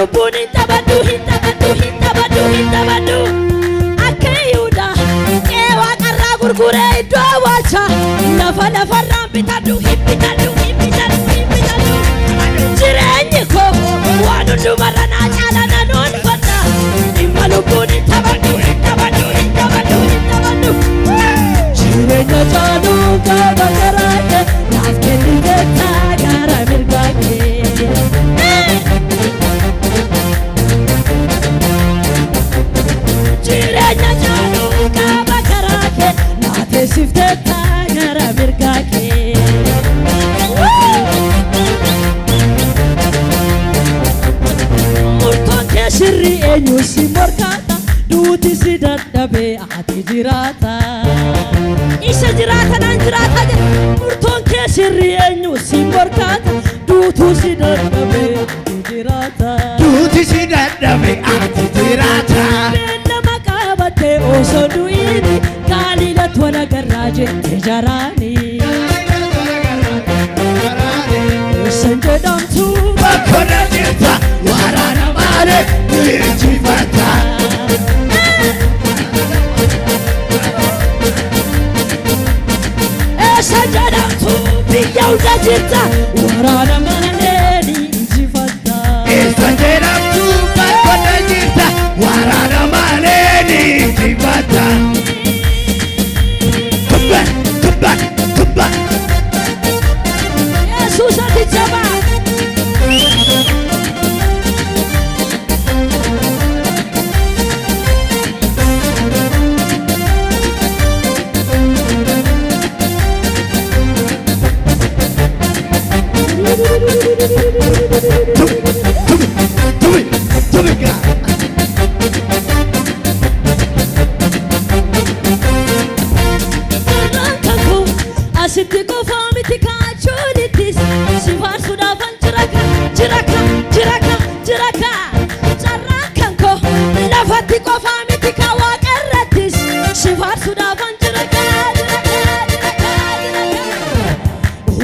lubbuun hin taphadhu hin taphadhu hin taphadhu hin taphadhu akka Yihuudaa qeewaa qarraa gurguree iddoo awwaalchaa lafa lafarraan bitadhu hin bitadhu hin bitadhu hin bitadhu jireenyi koo waan hundumarra naa caala nan oolfadha dhimma lubbuun hin taphadhu hin taphadhu hin taphadhu hin taphadhu jireenya caaluu qaba garaa kee naaf kenniteetta gara mirgaa kee jireenya caaluu qaba garaa kee naaf kenniteetta gara mirgaa kee murtoon kee sirrii eenyu si morkaata duuti si dadhabee ati jiraata isa jiraata naan jiraata murtoon kee sirrii eenyu si morkaata duutu si dadhabee ati jiraata duuti si dadhabee ati jiraata beellama qabattee osoo du'ini gaaliila tola garraa jette jaraani eessan jedhamtu bakkona jirta waraana maale injifata eessan jedhamtu biyya hunda jirta waraana maale injifata eessan jedhamtu bakkona jirta waraana maale injifata kubban Yesus ati jabaa asitti qofaa miti kaachuunittis si faarsuudhaafan jiraka carraan kan koo lafatti qofaa miti ka waaqarrattis si faarsuudhaafan jiraka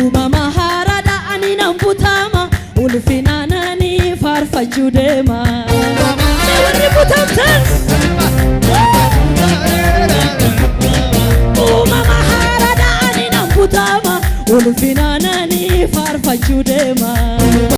uumama haaraadha ani nan butama ulfinaananii faarfachuu deema